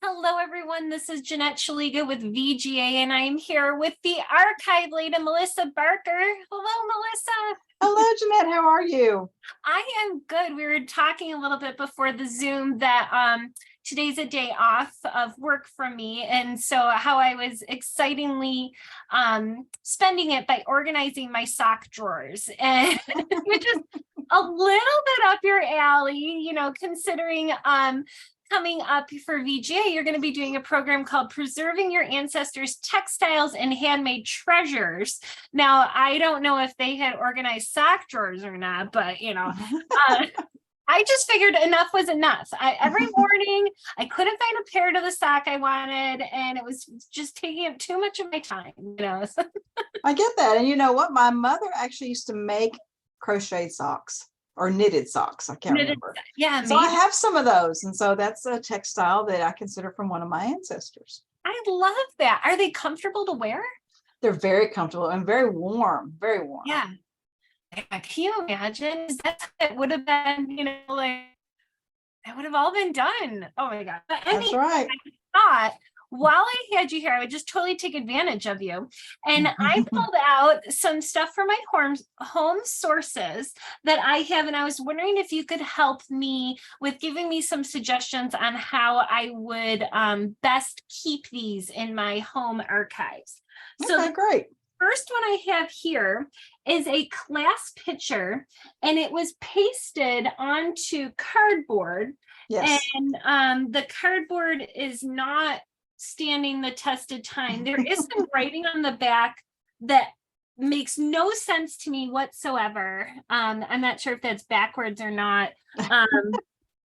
Hello, everyone. This is Jeanette Shaliga with VGA, and I am here with the archive lady, Melissa Barker. Hello, Melissa. Hello, Jeanette. How are you? I am good. We were talking a little bit before the Zoom that today's a day off of work for me, and so how I was excitingly spending it by organizing my sock drawers, and which is a little bit up your alley, considering coming up for VGA, you're going to be doing a program called Preserving Your Ancestors' Textiles and Handmade Treasures. Now, I don't know if they had organized sock drawers or not, but, I just figured enough was enough. Every morning, I couldn't find a pair to the sock I wanted, and it was just taking up too much of my time, I get that. And you know what? My mother actually used to make crocheted socks or knitted socks. I can't remember. Yeah. So I have some of those. And so that's a textile that I consider from one of my ancestors. I love that. Are they comfortable to wear? They're very comfortable and very warm, very warm. Yeah. Can you imagine? That's it would have been, like that would have all been done. Oh my God. But That's right. I thought while I had you here, I would just totally take advantage of you. And I pulled out some stuff from my home sources that I have. And I was wondering if you could help me with giving me some suggestions on how I would best keep these in my home archives. So okay, great. First one I have here is a class picture, and it was pasted onto cardboard. Yes. And the cardboard is not standing the test of time. There is some writing on the back that makes no sense to me whatsoever. I'm not sure if that's backwards or not.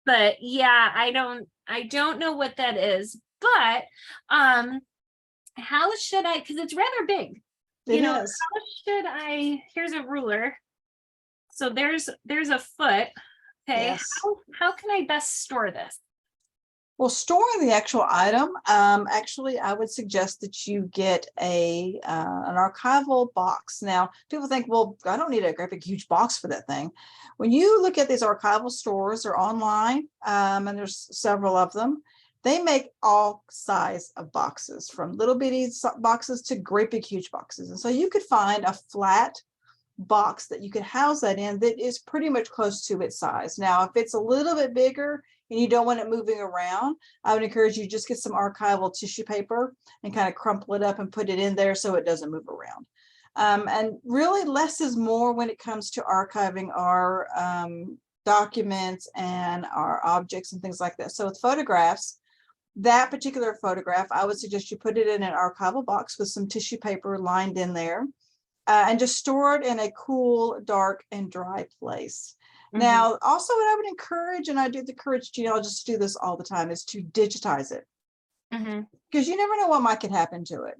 But yeah, I don't know what that is. But how should I, because it's rather big. How should I, here's a ruler. So there's a foot. Okay. Yes. How can I best store this? Well, storing the actual item, actually, I would suggest that you get an archival box. Now, people think, well, I don't need a great big huge box for that thing. When you look at these archival stores or online, and there's several of them, they make all size of boxes, from little bitty boxes to great big huge boxes. And so you could find a flat box that you could house that in that is pretty much close to its size. Now, if it's a little bit bigger and you don't want it moving around, I would encourage you to just get some archival tissue paper and kind of crumple it up and put it in there so it doesn't move around. And really less is more when it comes to archiving our documents and our objects and things like that. So with photographs, that particular photograph, I would suggest you put it in an archival box with some tissue paper lined in there and just store it in a cool, dark, and dry place. Now, also what I would encourage, and I do encourage genealogists to do this all the time, is to digitize it. Because you never know what might could happen to it.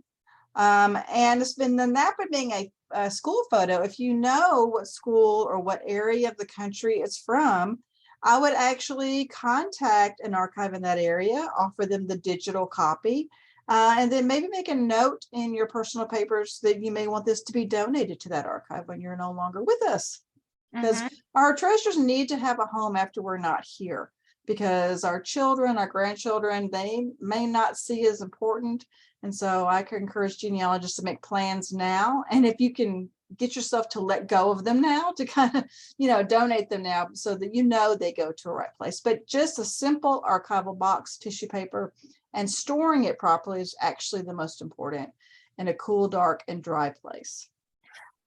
And then that would being a school photo, if you know what school or what area of the country it's from, I would actually contact an archive in that area, offer them the digital copy, and then maybe make a note in your personal papers that you may want this to be donated to that archive when you're no longer with us. Because our treasures need to have a home after we're not here, because our children, our grandchildren, they may not see as important. And so I could encourage genealogists to make plans now. And if you can get yourself to let go of them now, to kind of, donate them now so that they go to a right place. But just a simple archival box, tissue paper, and storing it properly is actually the most important, in a cool, dark, and dry place.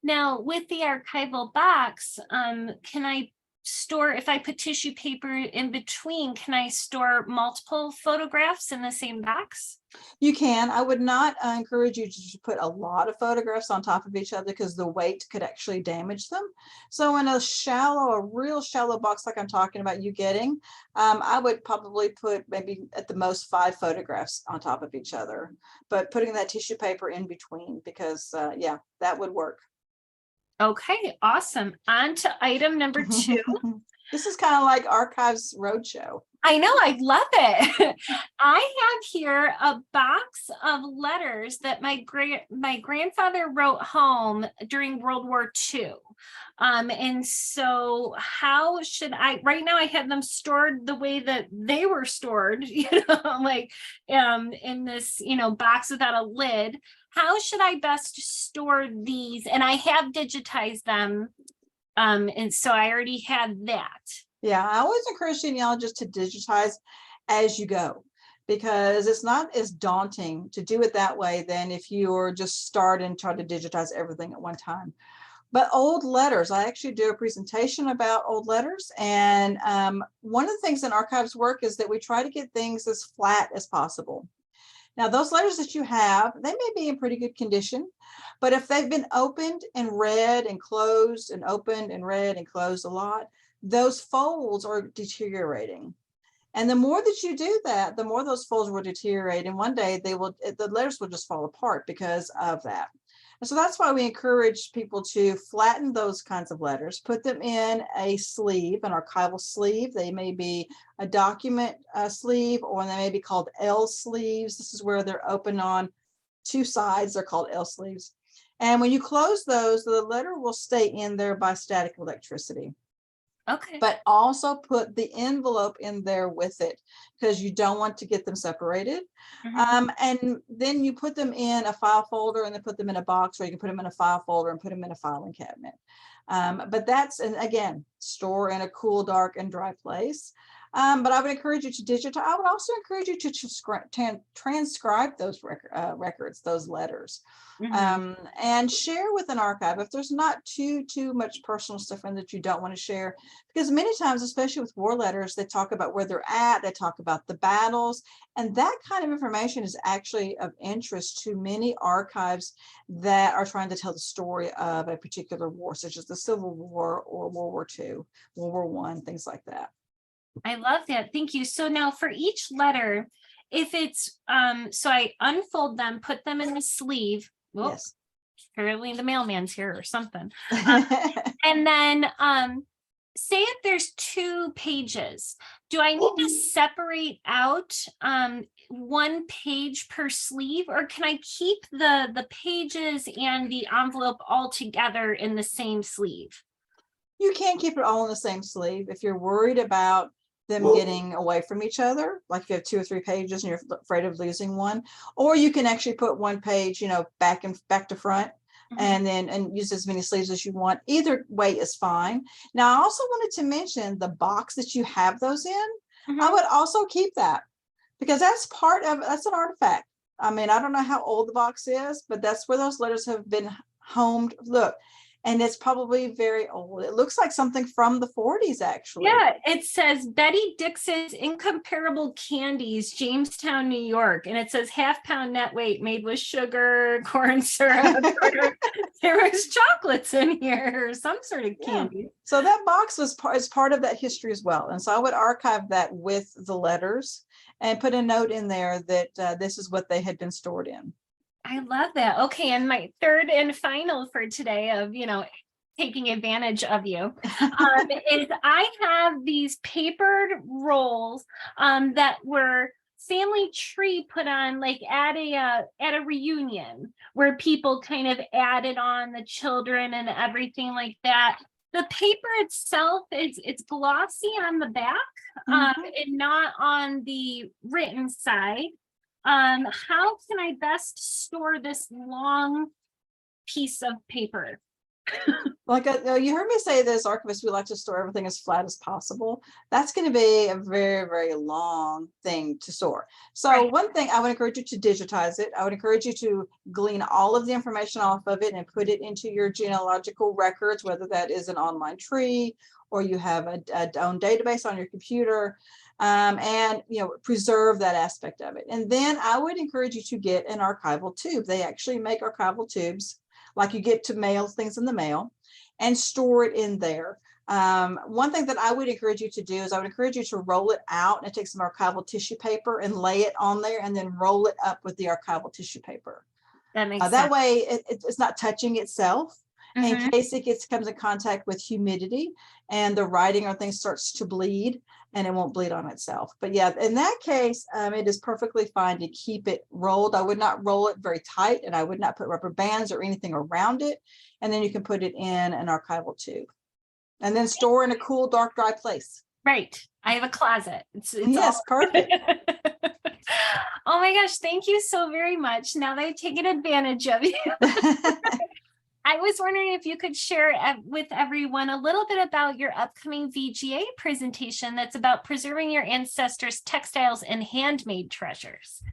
Now, with the archival box, can I store, if I put tissue paper in between, can I store multiple photographs in the same box? You can. I would not encourage you to put a lot of photographs on top of each other, because the weight could actually damage them. So in a real shallow box like I'm talking about you getting, I would probably put maybe at the most 5 photographs on top of each other, but putting that tissue paper in between, because that would work. Okay, awesome. On to item number 2. This is kind of like Archives Roadshow. I know, I love it. I have here a box of letters that my grandfather wrote home during World War II. And so how should I, right now I have them stored the way that they were stored, like in this, box without a lid. How should I best store these? And I have digitized them. And so I already have that. Yeah, I always encourage genealogists to digitize as you go, because it's not as daunting to do it that way than if you're just start and try to digitize everything at one time. But old letters, I actually do a presentation about old letters. And one of the things in archives work is that we try to get things as flat as possible. Now, those letters that you have, they may be in pretty good condition, but if they've been opened and read and closed and opened and read and closed a lot, those folds are deteriorating. And the more that you do that, the more those folds will deteriorate. And one day the letters will just fall apart because of that. And so that's why we encourage people to flatten those kinds of letters, put them in a sleeve, an archival sleeve. They may be a document sleeve, or they may be called L sleeves. This is where they're open on two sides. They're called L sleeves. And when you close those, the letter will stay in there by static electricity. Okay. But also put the envelope in there with it, because you don't want to get them separated. And then you put them in a file folder, and then put them in a box, or you can put them in a file folder and put them in a filing cabinet. But that's, and again, store in a cool, dark, and dry place. But I would encourage you to digitize. I would also encourage you to transcribe those records, those letters, and share with an archive if there's not too much personal stuff in that you don't want to share. Because many times, especially with war letters, they talk about where they're at, they talk about the battles, and that kind of information is actually of interest to many archives that are trying to tell the story of a particular war, such as the Civil War or World War II, World War I, things like that. I love that. Thank you. So now for each letter, if it's, so I unfold them, put them in the sleeve. Whoop, Yes. apparently the mailman's here or something. And then say if there's 2 pages, do I need to separate out one page per sleeve, or can I keep the pages and the envelope all together in the same sleeve? You can't keep it all in the same sleeve. If you're worried about them getting away from each other, like if you have 2 or 3 pages and you're afraid of losing one, or you can actually put one page, back to front, and then use as many sleeves as you want. Either way is fine. Now, I also wanted to mention the box that you have those in. I would also keep that, because that's an artifact. I mean, I don't know how old the box is, but that's where those letters have been homed. Look, and it's probably very old. It looks like something from the 40s, actually. Yeah, it says Betty Dix's Incomparable Candies, Jamestown, New York. And it says half-pound net weight made with sugar, corn syrup. There was chocolates in here, or some sort of candy. So that box is part of that history as well. And so I would archive that with the letters and put a note in there that this is what they had been stored in. I love that. Okay, and my third and final for today of, taking advantage of you is I have these papered rolls that were family tree put on like at a reunion, where people kind of added on the children and everything like that. The paper itself it's glossy on the back and not on the written side. How can I best store this long piece of paper? Like you heard me say this, archivists, we like to store everything as flat as possible. That's going to be a very, very long thing to store. So one thing, I would encourage you to digitize it. I would encourage you to glean all of the information off of it and put it into your genealogical records, whether that is an online tree or you have a own database on your computer. And preserve that aspect of it. And then I would encourage you to get an archival tube. They actually make archival tubes, like you get to mail things in the mail, and store it in there. One thing that I would encourage you to do is I would encourage you to roll it out and take some archival tissue paper and lay it on there, and then roll it up with the archival tissue paper. That makes sense. That way it's not touching itself. in Mhm. case it comes in contact with humidity and the writing or things starts to bleed, and it won't bleed on itself. But yeah, in that case, it is perfectly fine to keep it rolled. I would not roll it very tight, and I would not put rubber bands or anything around it. And then you can put it in an archival tube and then store in a cool, dark, dry place. Right. I have a closet. It's all. Yes, perfect. Oh my gosh, thank you so very much. Now that I've taken advantage of you. I was wondering if you could share with everyone a little bit about your upcoming VGA presentation that's about preserving your ancestors' textiles and handmade treasures.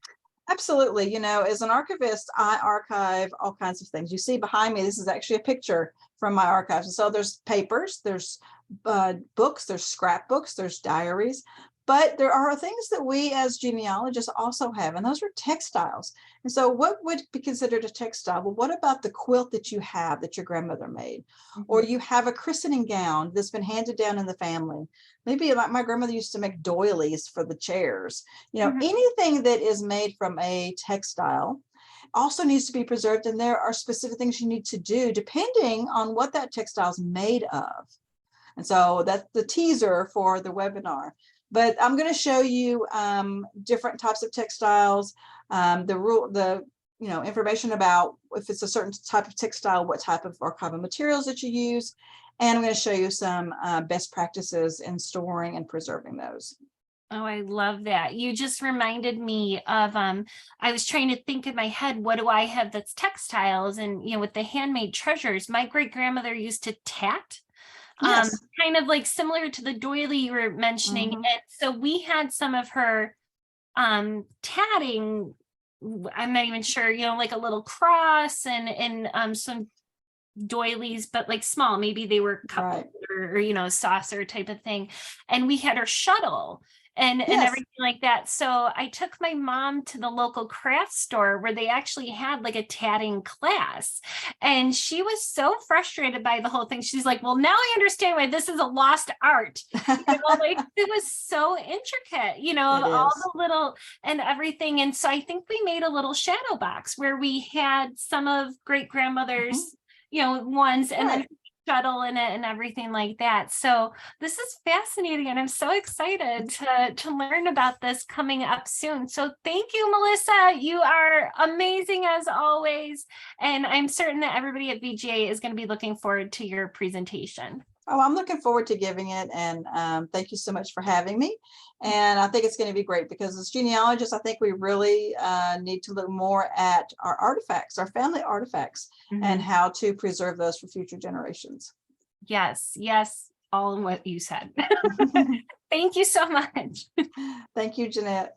Absolutely. As an archivist, I archive all kinds of things. You see behind me, this is actually a picture from my archives. And so there's papers, there's books, there's scrapbooks, there's diaries, but there are things that we as genealogists also have, and those are textiles. And so what would be considered a textile? Well, what about the quilt that you have that your grandmother made? Or you have a christening gown that's been handed down in the family. Maybe like my grandmother used to make doilies for the chairs. Anything that is made from a textile also needs to be preserved. And there are specific things you need to do depending on what that textile is made of. And so that's the teaser for the webinar. But I'm going to show you different types of textiles, the information about if it's a certain type of textile, what type of archival materials that you use. And I'm going to show you some best practices in storing and preserving those. Oh, I love that. You just reminded me of, I was trying to think in my head, what do I have that's textiles? And, with the handmade treasures, my great grandmother used to tat. Yes. Kind of like similar to the doily you were mentioning. Mhm. And so we had some of her tatting. I'm not even sure, like a little cross and some doilies, but like small, maybe they were coupled Right. or saucer type of thing. And we had her shuttle and Yes. everything like that. So I took my mom to the local craft store where they actually had like a tatting class. And she was so frustrated by the whole thing. She's like, well, now I understand why this is a lost art. Like it was so intricate, of It all is. the little and everything. And so I think we made a little shadow box where we had some of great grandmother's ones and then Right. shuttle in it and everything like that. So this is fascinating and I'm so excited to learn about this coming up soon. So thank you, Melissa. You are amazing as always. And I'm certain that everybody at VGA is going to be looking forward to your presentation. Oh, I'm looking forward to giving it. And thank you so much for having me. And I think it's going to be great because as genealogists, I think we really need to look more at our artifacts, our family artifacts, and how to preserve those for future generations. Yes, all in what you said. Thank you so much. Thank you, Jeanette.